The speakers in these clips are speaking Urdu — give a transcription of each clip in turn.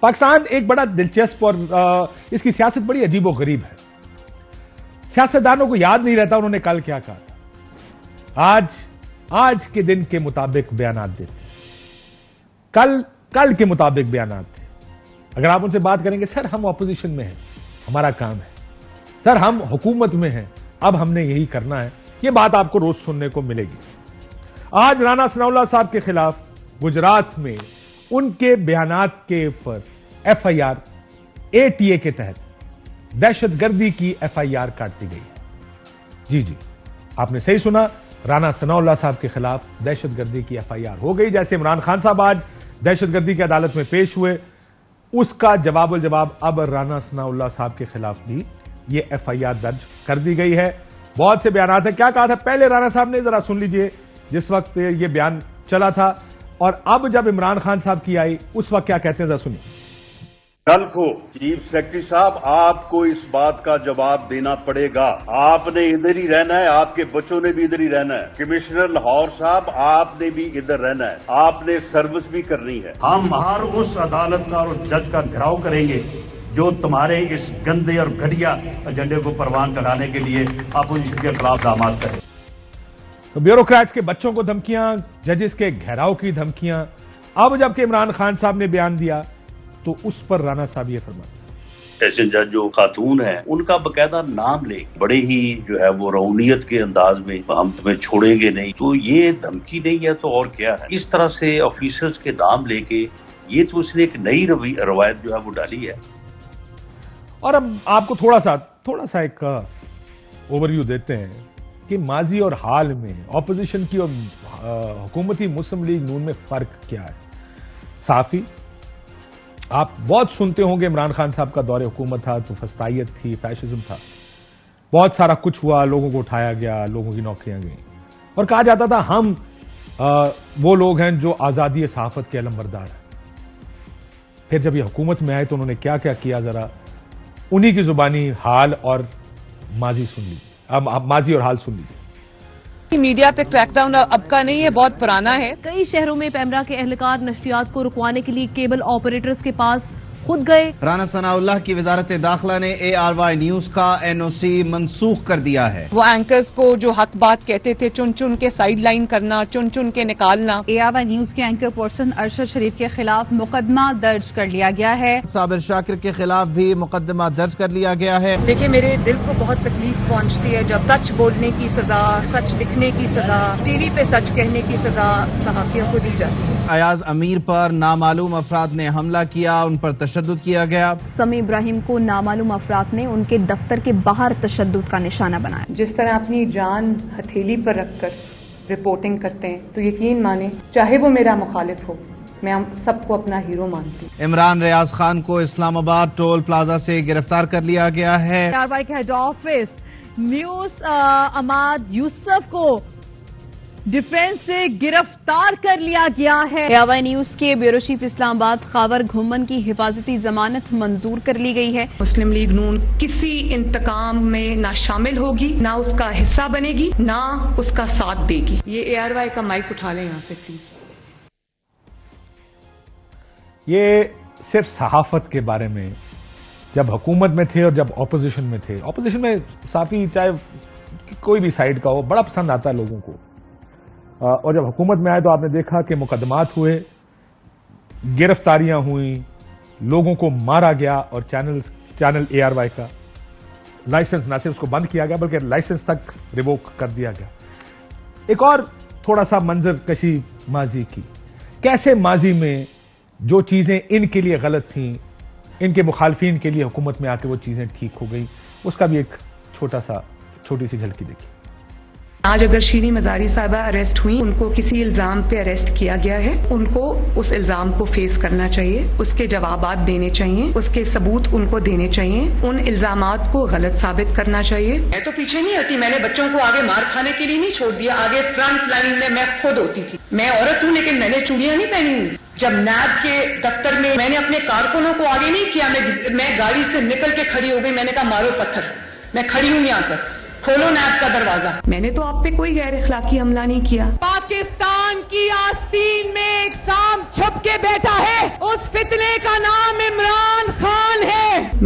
پاکستان ایک بڑا دلچسپ اور اس کی سیاست بڑی عجیب و غریب ہے. سیاستدانوں کو یاد نہیں رہتا انہوں نے کل کیا کہا تھا. آج کے دن کے مطابق بیانات دیتے ہیں, کل کے مطابق بیانات تھے. اگر آپ ان سے بات کریں گے سر ہم اپوزیشن میں ہیں, ہمارا کام ہے, سر ہم حکومت میں ہیں, اب ہم نے یہی کرنا ہے, یہ بات آپ کو روز سننے کو ملے گی. آج رانا ثناءاللہ صاحب کے خلاف گجرات میں ان کے بیانات کے اوپر ایف آئی آر ATA کے تحت دہشت گردی کی ایف آئی آر کاٹ دی گئی ہے. جی آپ نے صحیح سنا, رانا ثناءاللہ صاحب کے خلاف دہشت گردی کی ایف آئی آر ہو گئی. جیسے عمران خان صاحب آج دہشت گردی کی عدالت میں پیش ہوئے, اس کا جواب الجواب اب رانا ثناءاللہ صاحب کے خلاف بھی یہ ایف آئی آر درج کر دی گئی ہے. بہت سے بیانات ہیں. کیا کہا تھا پہلے رانا صاحب نے, ذرا سن لیجئے جس وقت یہ بیان چلا تھا, اور اب جب عمران خان صاحب کی آئی اس وقت کیا کہتے ہیں, ذرا سنیے. کل کو چیف سیکرٹری صاحب آپ کو اس بات کا جواب دینا پڑے گا. آپ نے ادھر ہی رہنا ہے, آپ کے بچوں نے بھی ادھر ہی رہنا ہے. کمشنر لاہور صاحب آپ نے بھی ادھر رہنا ہے, آپ نے سروس بھی کرنی ہے. ہم ہر اس عدالت کا اور اس جج کا گھراؤ کریں گے جو تمہارے اس گندے اور گھٹیا ایجنڈے کو پروان چڑھانے کے لیے اپوزیشن کے خلاف اقدامات کریں. تو بیوروکریٹس کے بچوں کو دھمکیاں, ججز کے گھیراؤ کی دھمکیاں. اب جب کہ عمران خان صاحب نے بیان دیا تو اس پر رانا صاحب یہ فرماتے ہیں. ایسے جج جو خاتون ہیں ان کا باقاعدہ نام لے, بڑے ہی جو ہے وہ رونیت کے انداز میں ہم تمہیں چھوڑیں گے نہیں, تو یہ دھمکی نہیں ہے تو اور کیا ہے. اس طرح سے آفیسرز کے نام لے کے یہ تو اس نے ایک نئی روایت جو ہے وہ ڈالی ہے. اور اب آپ کو تھوڑا سا ایک اوور ویو دیتے ہیں کہ ماضی اور حال میں اپوزیشن کی اور حکومتی مسلم لیگ نون میں فرق کیا ہے. صافی آپ بہت سنتے ہوں گے عمران خان صاحب کا دور حکومت تھا تو فسطائیت تھی, فیشزم تھا, بہت سارا کچھ ہوا, لوگوں کو اٹھایا گیا, لوگوں کی نوکریاں گئیں, اور کہا جاتا تھا ہم وہ لوگ ہیں جو آزادی صحافت کے علمبردار ہیں. پھر جب یہ حکومت میں آئے تو انہوں نے کیا کیا, ذرا انہی کی زبانی حال اور ماضی سن لیجیے, ماضی اور حال سن لیجیے. میڈیا پہ کریک ڈاؤن اب کا نہیں ہے, بہت پرانا ہے. کئی شہروں میں پیمرا کے اہلکار نشریات کو رکوانے کے لیے کیبل آپریٹرز کے پاس خود گئے. رانا ثناءاللہ کی وزارت داخلہ نے ARY نیوز کا NOC منسوخ کر دیا ہے. وہ اینکرز کو جو حق بات کہتے تھے چن چن کے سائیڈ لائن کرنا, چن چن کے نکالنا. ARY نیوز کے اینکر پرسن ارشد شریف کے خلاف مقدمہ درج کر لیا گیا ہے. صابر شاکر کے خلاف بھی مقدمہ درج کر لیا گیا ہے. دیکھیں میرے دل کو بہت تکلیف پہنچتی ہے جب سچ بولنے کی سزا, سچ لکھنے کی سزا, ٹی وی پہ سچ کہنے کی سزا صحافیوں کو دی جاتی ہے. ایاز امیر پر نامعلوم افراد نے حملہ کیا, ان پر تشدد کیا گیا. سمیع ابراہیم کو نامعلوم افراد نے ان کے دفتر کے باہر تشدد کا نشانہ بنایا. جس طرح اپنی جان ہتھیلی پر رکھ کر رپورٹنگ کرتے ہیں تو یقین مانیں چاہے وہ میرا مخالف ہو, میں سب کو اپنا ہیرو مانتی ہوں. عمران ریاض خان کو اسلام آباد ٹول پلازا سے گرفتار کر لیا گیا ہے. ARY کے ہیڈ آفس نیوز عماد یوسف کو ڈیفنس سے گرفتار کر لیا گیا ہے. ARY نیوز کے بیورو چیف اسلام آباد خاور گھومن کی حفاظتی ضمانت منظور کر لی گئی ہے. مسلم لیگ نون کسی انتقام میں نہ شامل ہوگی, نہ اس کا حصہ بنے گی, نہ اس کا ساتھ دے گی. یہ ARY کا مائک اٹھا لیں یہاں سے پلیز. یہ صرف صحافت کے بارے میں جب حکومت میں تھے اور جب اپوزیشن میں تھے. اپوزیشن میں صافی چاہے کوئی بھی سائیڈ کا ہو بڑا پسند آتا ہے لوگوں کو, اور جب حکومت میں آئے تو آپ نے دیکھا کہ مقدمات ہوئے, گرفتاریاں ہوئیں, لوگوں کو مارا گیا, اور چینل ARY کا لائسنس نہ صرف اس کو بند کیا گیا بلکہ لائسنس تک ریووک کر دیا گیا. ایک اور تھوڑا سا منظر کشی ماضی کی, کیسے ماضی میں جو چیزیں ان کے لیے غلط تھیں ان کے مخالفین کے لیے حکومت میں آ کے وہ چیزیں ٹھیک ہو گئی, اس کا بھی ایک چھوٹی سی جھلکی دیکھیے. آج اگر شیریں مزاری صاحبہ اریسٹ ہوئی, ان کو کسی الزام پہ اریسٹ کیا گیا ہے, ان کو اس الزام کو فیس کرنا چاہیے, اس کے جوابات دینے چاہیے, اس کے ثبوت ان کو دینے چاہیے, ان الزامات کو غلط ثابت کرنا چاہیے. میں تو پیچھے نہیں ہٹی, میں نے بچوں کو آگے مار کھانے کے لیے نہیں چھوڑ دیا, آگے فرنٹ لائن میں میں خود ہوتی تھی. میں عورت ہوں لیکن میں نے چوڑیاں نہیں پہنی ہوئی. جب نیب کے دفتر میں نے اپنے کارکنوں کو آگے نہیں کیا, میں گاڑی سے نکل کے کھڑی ہو گئی, میں نے کہا مارو پتھر, میں کھڑی ہوں یہاں پر, کھولو نیب کا دروازہ. میں نے تو آپ پہ کوئی غیر اخلاقی حملہ نہیں کیا. پاکستان کی آستین میں ایک سانپ چھپ کے بیٹھا ہے, اس فتنے کا نام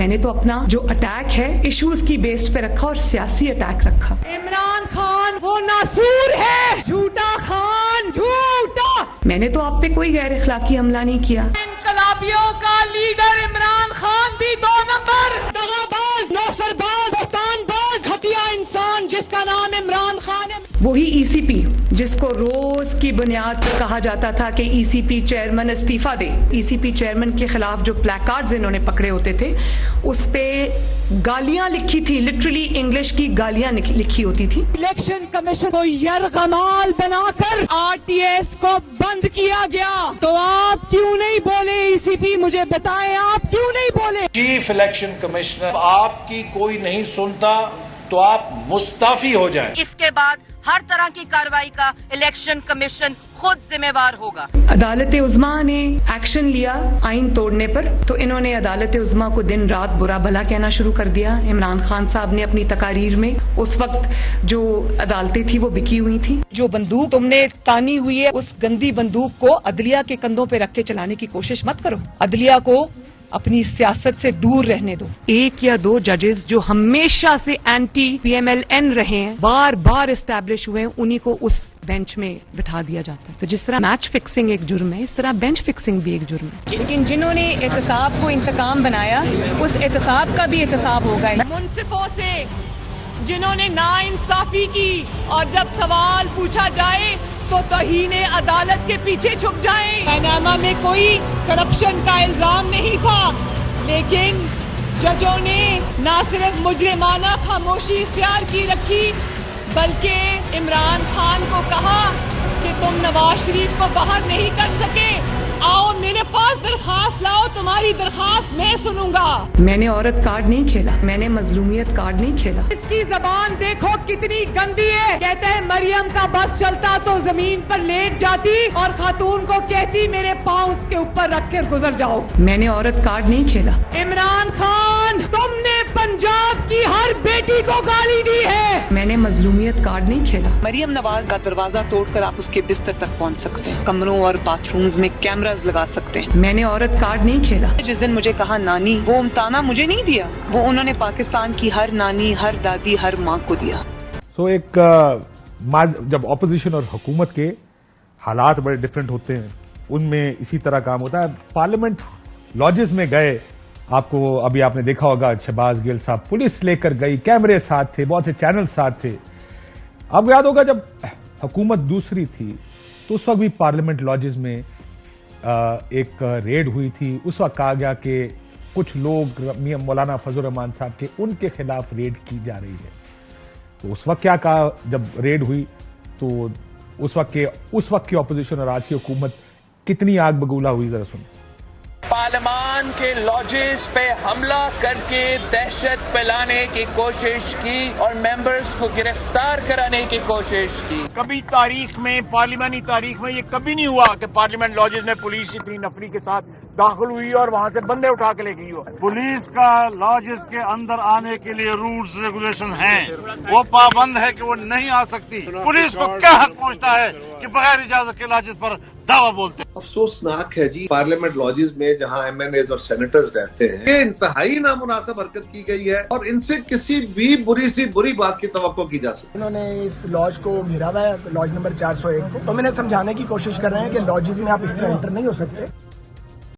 میں نے تو اپنا جو اٹیک ہے ایشوز کی بیس پہ رکھا اور سیاسی اٹیک رکھا. عمران خان وہ ناسور ہے, جھوٹا خان, جھوٹا. میں نے تو آپ پہ کوئی غیر اخلاقی حملہ نہیں کیا. انقلابیوں کا لیڈر عمران خان بھی 2 نمبر, دغاباز, نوسرباز, بہتان باز, گھٹیا انسان جس کا نام عمران خان ہے. وہی ای سی پی جس کو روز کی بنیاد پر کہا جاتا تھا کہ ای سی پی چیئرمین استعفیٰ دے. ای سی پی چیئرمین کے خلاف جو پلیکارڈز انہوں نے پکڑے ہوتے تھے اس پہ گالیاں لکھی تھی, لٹرلی انگلش کی گالیاں لکھی ہوتی تھی. الیکشن کمیشن کو یرغمال بنا کر RTS کو بند کیا گیا, تو آپ کیوں نہیں بولے؟ ای سی پی مجھے بتائیں, آپ کیوں نہیں بولے؟ چیف الیکشن کمشنر آپ کی کوئی نہیں سنتا تو آپ مستعفی ہو جائیں. اس کے بعد ہر طرح کی کارروائی کا الیکشن کمیشن خود ذمہ وار ہوگا. عدالت عظمیٰ نے ایکشن لیا آئین توڑنے پر, تو انہوں نے عدالت عظمیٰ کو دن رات برا بھلا کہنا شروع کر دیا. عمران خان صاحب نے اپنی تقاریر میں اس وقت جو عدالتیں تھی وہ بکی ہوئی تھی. جو بندوق تم نے تانی ہوئی ہے اس گندی بندوق کو عدلیہ کے کندھوں پہ رکھ کے چلانے کی کوشش مت کرو. عدلیہ کو اپنی سیاست سے دور رہنے دو. 1 یا 2 ججز جو ہمیشہ سے اینٹی PMLN رہے ہیں, بار بار اسٹیبلش ہوئے ہیں, انہی کو اس بینچ میں بٹھا دیا جاتا ہے. تو جس طرح میچ فکسنگ ایک جرم ہے, اس طرح بینچ فکسنگ بھی ایک جرم ہے. لیکن جنہوں نے احتساب کو انتقام بنایا اس احتساب کا بھی احتساب ہوگا. منصفوں سے جنہوں نے ناانصافی کی اور جب سوال پوچھا جائے تو توہین عدالت کے پیچھے چھپ جائیں. پاناما میں کوئی کرپشن کا الزام نہیں تھا, لیکن ججوں نے نہ صرف مجرمانہ خاموشی اختیار کی رکھی بلکہ عمران خان کو کہا کہ تم نواز شریف کو باہر نہیں کر سکے, آؤ میرے پاس درخواست لاؤ, تمہاری درخواست میں سنوں گا. میں نے عورت کارڈ نہیں کھیلا, میں نے مظلومیت کارڈ نہیں کھیلا. اس کی زبان دیکھو کتنی گندی ہے. کہتے ہیں مریم کا بس چلتا تو زمین پر لیٹ جاتی اور خاتون کو کہتی میرے پاؤں اس کے اوپر رکھ کر گزر جاؤ. میں نے عورت کارڈ نہیں کھیلا. عمران خان تم نے پنجاب کی ہر بیٹی کو گالی دی ہے. میں نے مظلومیت کارڈ نہیں کھیلا. مریم نواز کا دروازہ توڑ کر آپ اس کے بستر تک پہنچ سکتے ہیں, کمروں اور باتھ رومز میں کیمراز لگا سکتے ہیں. میں نے عورت کارڈ نہیں کھیلا. جس دن مجھے کہا نانی, وہ امتانہ مجھے نہیں دیا, وہ انہوں نے پاکستان کی ہر نانی, ہر دادی, ہر ماں کو دیا. ایک جب اپوزیشن اور حکومت کے حالات بڑے ڈفرینٹ ہوتے ہیں, ان میں اسی طرح کام ہوتا ہے. پارلیمنٹ لاجز میں گئے, آپ کو ابھی آپ نے دیکھا ہوگا شہباز گل صاحب پولیس لے کر گئی, کیمرے ساتھ تھے, بہت سے چینل ساتھ تھے. آپ کو یاد ہوگا جب حکومت دوسری تھی تو اس وقت بھی پارلیمنٹ لاجز میں ایک ریڈ ہوئی تھی. اس وقت کہا گیا کہ کچھ لوگ مولانا فضل الرحمان صاحب کے ان کے خلاف ریڈ کی جا رہی ہے. تو اس وقت کیا کہا جب ریڈ ہوئی, تو اس وقت کی اپوزیشن اور آج کی حکومت کتنی آگ بگولا ہوئی, ذرا سنیں. پارلیمان کے لاجز پہ حملہ کر کے دہشت پھیلانے کی کوشش کی اور ممبرز کو گرفتار کرانے کی کوشش کی. کبھی تاریخ میں, پارلیمانی تاریخ میں یہ کبھی نہیں ہوا کہ پارلیمنٹ لاجز میں پولیس اتنی نفری کے ساتھ داخل ہوئی اور وہاں سے بندے اٹھا کے لے گئی ہو. پولیس کا لاجز کے اندر آنے کے لیے رولز ریگولیشن ہیں, وہ پابند ہے کہ وہ نہیں آ سکتی. پولیس کو کیا حق پہنچتا ہے کہ بغیر اجازت کے لاجز پر دعویٰ بولتے ہیں. افسوسناک ہے جی, پارلیمنٹ لاجز میں جہاں MNAs اور سینیٹرز رہتے ہیں, یہ انتہائی نامناسب حرکت کی گئی ہے اور ان سے کسی بھی بری سی بری بات کی توقع کی جا سکتی. انہوں نے اس لاج کو گھیرا ہوا ہے, لاج نمبر 401 کو, تو میں نے سمجھانے کی کوشش کر رہے ہیں کہ لاجز میں آپ اس طرح انٹر نہیں ہو سکتے.